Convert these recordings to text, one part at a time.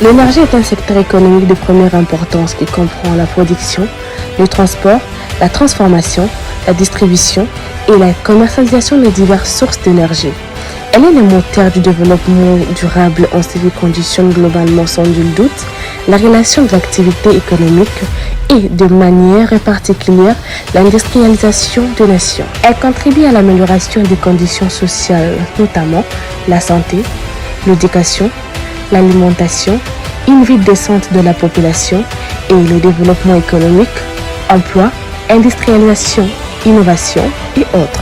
L'énergie est un secteur économique de première importance qui comprend la production, le transport, la transformation, la distribution et la commercialisation de diverses sources d'énergie. Elle est le moteur du développement durable en ce qui conditionne globalement sans nul doute la relation de l'activité économique et de manière particulière l'industrialisation des nations. Elle contribue à l'amélioration des conditions sociales, notamment la santé, l'éducation, l'alimentation, une vie décente de la population et le développement économique, emploi, industrialisation, innovation et autres.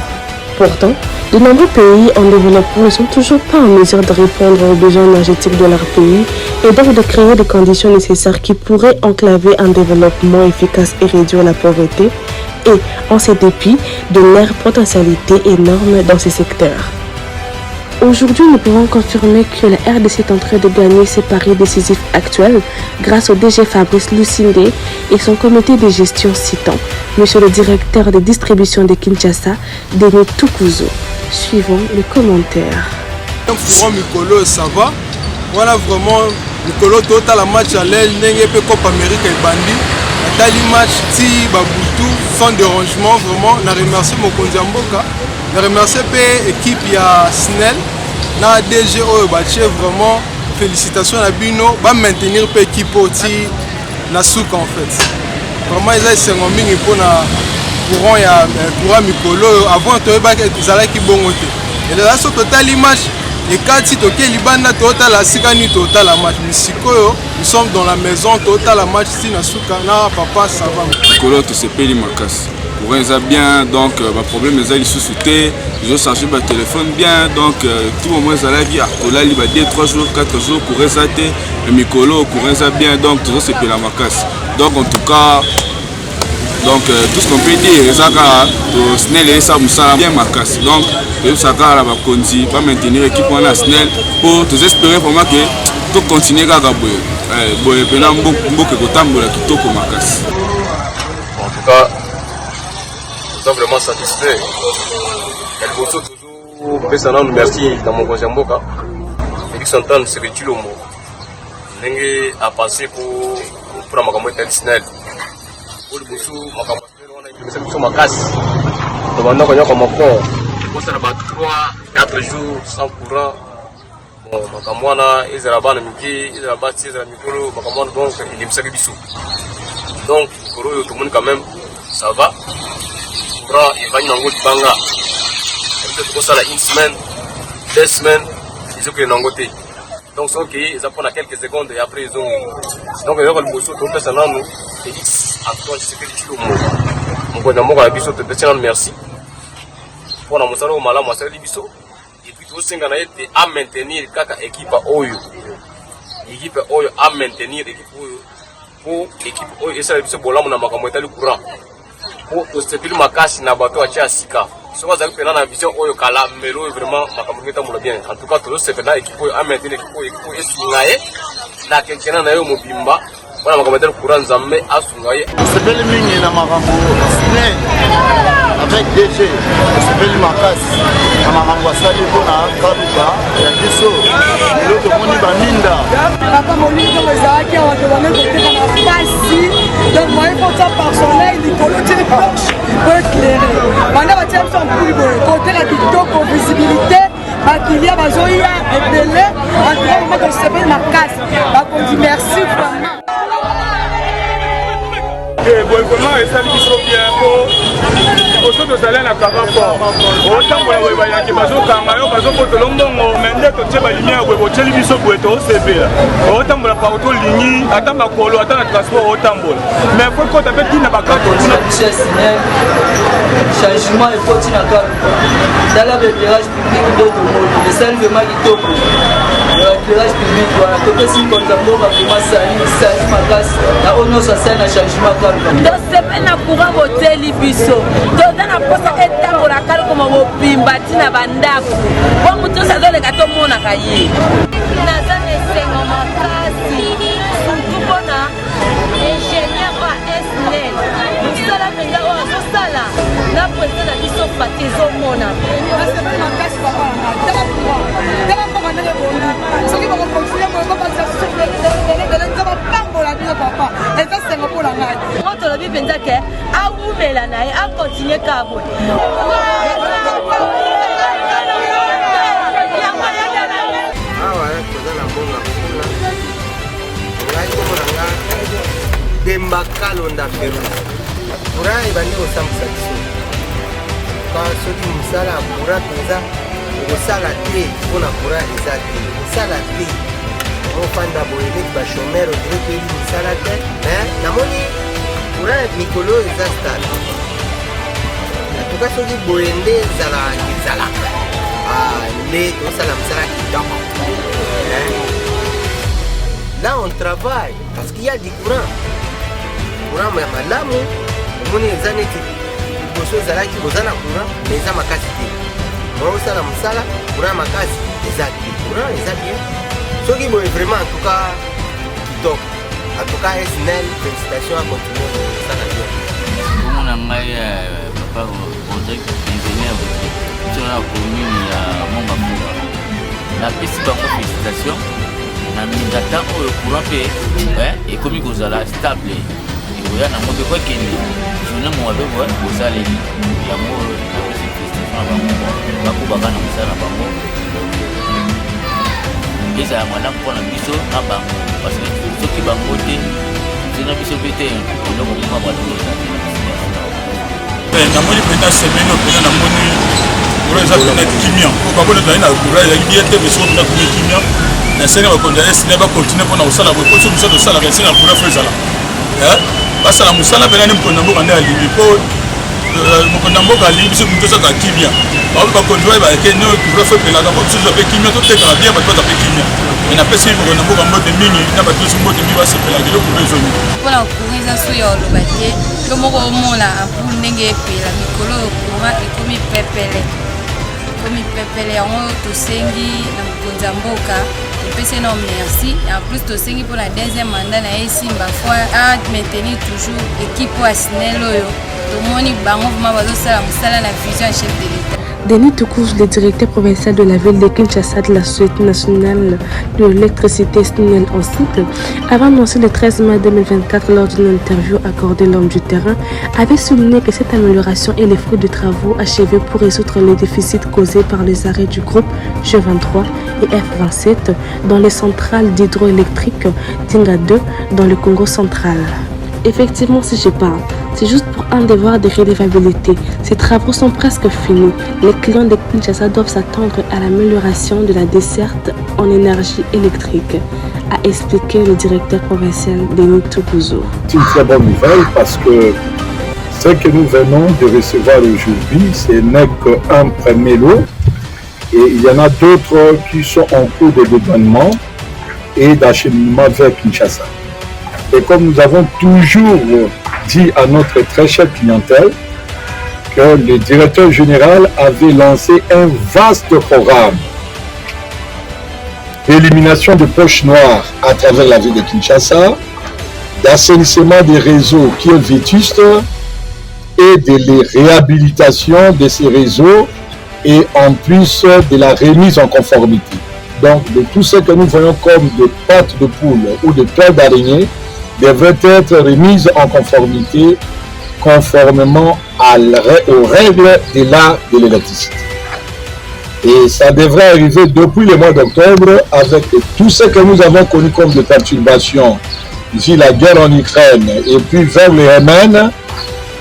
Pourtant, de nombreux pays en développement ne sont toujours pas en mesure de répondre aux besoins énergétiques de leur pays et donc de créer les conditions nécessaires qui pourraient enclaver un développement efficace et réduire la pauvreté et, en ce dépit de leur potentialité énorme dans ces secteurs. Aujourd'hui, nous pouvons confirmer que la RDC est en train de gagner ses paris décisifs actuels grâce au DG Fabrice Lucindé et son comité de gestion citant Monsieur le directeur de distribution de Kinshasa, Denis Tukuzo. Suivons les commentaires. Pour Mikolo, ça va. Voilà vraiment Mikolo total la match à l'aile, n'engé pe Copa Amérique et Bandi. Natali match ti Babutu sans dérangement vraiment. Na remercier Mokonzi Mboka. Je remercie l'équipe ya SNEL, na DG Oyobache vraiment félicitations à Bino, va maintenir l'équipe aussi na souk en fait. Vraiment ils ont essayé de pour na courant ya courant Mikolo avant de ba zala ki bongote. Et là sur total image et quand si toke libanda total la sikani total la match misikoyo nous sommes dans la maison total la match si na souka na papa ça va. Mikolo to se peli makas. Pour ça bien, donc le problème est sous sauté, je vais changer mon téléphone bien, donc tout le monde là qui a là il va 3 jours, 4 jours pour résater le Mikolo pour ça bien, donc toujours c'est la macasse. Donc en tout cas, donc tout ce qu'on peut dire, c'est que SNEL et ça bien macasse. Donc ça va continuer, pas maintenir l'équipe en SNEL pour tous espérer vraiment que tout continuer à gagner. Bon, et puis là, on va qui toque macasse. En tout cas. Vraiment satisfait. Elle bosse toujours précédemment, merci dans mon voisin Mboka. Félix Antoine se retire au mot. N'engé a passé pour la macamotte traditionnelle. Pour le bossou, macamotte, on a ma casse. Donc on a comme encore. On s'est rabattu 3-4 jours sans courant. Bon, macamoana, ils ont rabattu midi, ils ont rabattu les Mikolo, macamoana donc il est mis bisou. Donc Mikolo, tout le monde quand même, ça va. Il va y avoir un banga. Peut-être ça une semaine, 2 semaines, ils ont que n'angoté. Donc c'est ok, ils apprennent à quelques secondes et après ils ont. Donc il y a le bosso, tout ça là nous. Félix, Antoine, je sais que tu le mot. Mon bon amour à biso, te merci. Pour la monsalo au malin, moi c'est le biso. Et puis tout ce qu'on a été à maintenir kaka équipe Oyo. Équipe Oyo à maintenir équipe Oyo. Pour l'équipe Oyo, et ça le biso bolam na makamota le courant. Pour se makasi na bato acha sika. So za kupena na vision oyo kala melo vraiment makamuketa mula bien. En tout cas tout se fait là équipe a maintenir équipe esingaye na kenkena na yo mobimba. Wana makamuketa courant nzambe asungaye. Se belle mingi na makambo SNEL avec DG. Se belle makasi. Na makambo sali bona kabuka ya biso. L'autre moni baminda. Papa Molingo ezaki awa to bana koteka na pasi. Donc moi il faut ça personnel il faut le tirer proche pour éclairer. Bana ba tiens son plus beau côté la TikTok en visibilité bakilia bazoya ebele entre moment que se belle makasi. Ba qu'on dit merci vraiment. Bon, comment est-ce qu'ils sont bien pour de salaire à Caraport? Autant pour la Webaya qui va au Camayo, parce que le London, mais tu sais, la lumière, vous avez vu ce que vous avez autant pour la parole ligne, attends ma colo, attends le transport, autant bon. Mais il faut qu'on t'appelle qui n'a pas qu'à continuer. Changement est faut-il encore. Dans l'éclairage public, d'autres mots, le seul vraiment qui top. L'éclairage public, voilà, tout ce qui compte vraiment, ça ma place, la honneur, ça sert à changement. Donc c'est un courant hôtel biso. Donc dans la poste état la carte comme au bimbati na bandako. Bon muto ça donne le gâteau mon na kaye. Na za mesengo makasi. Surtout bona ingénieur à SNEL. Musala menga o sala. Na président la biso batizo mona. C'est pas makasi papa. Dama pour. Dama pour na le bon. Ce qui va continuer moi pas ça. nayebi mpenza ke awumela na ye akontinue kaka boye awa toza na mbonga kuna ngai komona nga Demba Kalonda Peru courant ebandi kosambisa biso ka soki mosala ya courant mpenza okosala te mpona courant eza te osala te ofanda boye neti bachomere odire toyebi mosala te mais namoni courant mikolo eza stable atuka soki boye nde ezalaka nde tosala mosala kitoko. Là on travaille parce qu'il y a du courant. Courant ya malamu omoni eza neti liboso ezalaki boza na courant mais eza makasi te osala mosala courant makasi eza te courant eza bien soki boye vraiment en tout cas kitoko en tout cas SNEL félicitations à continuer kosala bien komona ngai papa Rodrigue ingénieur sur la commune ya Mongafula napesi bango félicitation na minzata oyo courant mpe ekomi kozala stable oya nango mpe kwekende journée moabe kosaleli yango napesi félicitation na bango bakobaka na mosala na bango ezala malamu mpona biso na bango parce que soki bango te zena biso mpe te eloko moma batoeza te namoni mpena semaine mpena namoni courant eza mpena kimia po babona ezali na courant ezalaki bien te mais soko mpena komi kimia nasenga bakonzi ya esine bakontinue mpona kosala boye po soki mosa tosalaka esenga courant fo ezala basala mosala mpena nde mokonzi ya mboka nde alingi po mokonzi ya mboka alingi biso moto osaka kimia baobi bakonzi waye bayeke ne courant fo epelaka po biso mpe kimia totekaka bien bato baza mpe kimia me napesi mokonzi ya mboka mbote mingi na bato nyonso mbote mingi basepelaka eloko mpe ezongi mpona courant eza so ya oloba te yo moko omona ampule ndenge epela mikolo courant ekomi pepele yango tosengi na mokonzi ya mboka topesi na merci en plus tosengi mpona deuxième mandat na ye esimba fois a maintenir toujours équipe oyo SNEL oyo tomoni bango vraimen bazosala mosala na vision ya chef de l'état. Denis Toukouz, le directeur provincial de la ville de Kinshasa de la Société nationale de l'électricité SNEL en site, avait annoncé le 13 mai 2024 lors d'une interview accordée l'homme du terrain, avait souligné que cette amélioration est le fruit de travaux achevés pour résoudre les déficits causés par les arrêts du groupe G23 et F27 dans les centrales d'hydroélectrique Tinga 2 dans le Congo central. Effectivement, si je parle, c'est juste pour un devoir de redevabilité. Ces travaux sont presque finis. Les clients de Kinshasa doivent s'attendre à l'amélioration de la desserte en énergie électrique, a expliqué le directeur provincial Denis Toukouzou. C'est une très bonne nouvelle parce que ce que nous venons de recevoir aujourd'hui, ce n'est qu'un premier lot. Et il y en a d'autres qui sont en cours de dédouanement et d'acheminement vers Kinshasa. Et comme nous avons toujours dit à notre très chère clientèle que le directeur général avait lancé un vaste programme d'élimination de poches noires à travers la ville de Kinshasa, d'assainissement des réseaux qui est vétuste et de la réhabilitation de ces réseaux et en plus de la remise en conformité. Donc de tout ce que nous voyons comme des pattes de poule ou des paires d'araignée devrait être remise en conformité conformément aux règles de l'art de l'électricité. Et ça devrait arriver depuis le mois d'octobre avec tout ce que nous avons connu comme des perturbations, vu la guerre en Ukraine et puis vers le Yémen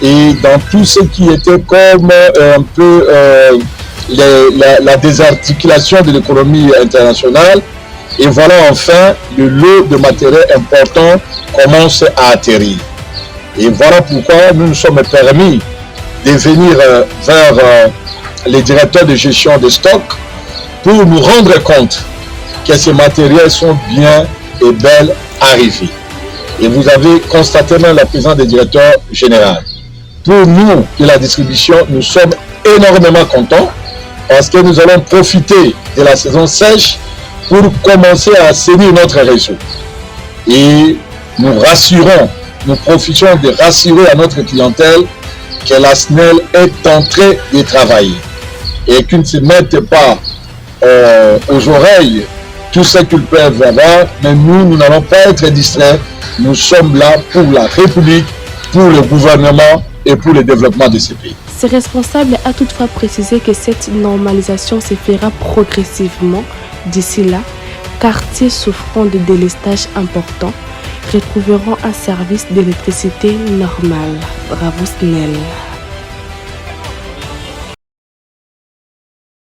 et dans tout ce qui était comme un peu la désarticulation de l'économie internationale. Et voilà enfin le lot de matériel important commence à atterrir. Et voilà pourquoi nous nous sommes permis de venir vers les directeurs de gestion de stock pour nous rendre compte que ces matériels sont bien et bel arrivés. Et vous avez constaté même la présence des directeurs généraux. Pour nous, de la distribution, nous sommes énormément contents parce que nous allons profiter de la saison sèche pour commencer à assainir notre réseau. Et nous rassurons, nous profitons de rassurer à notre clientèle que la SNEL est en train de travailler et qu'ils ne se mettent pas aux oreilles tout ce qu'ils peuvent avoir, mais nous n'allons pas être distraits. Nous sommes là pour la République pour le gouvernement et pour le développement de ces pays. Ce responsable a toutefois précisé que cette normalisation se fera progressivement. D'ici là, quartiers souffrant de délestage important retrouveront un service d'électricité normal. Bravo SNEL.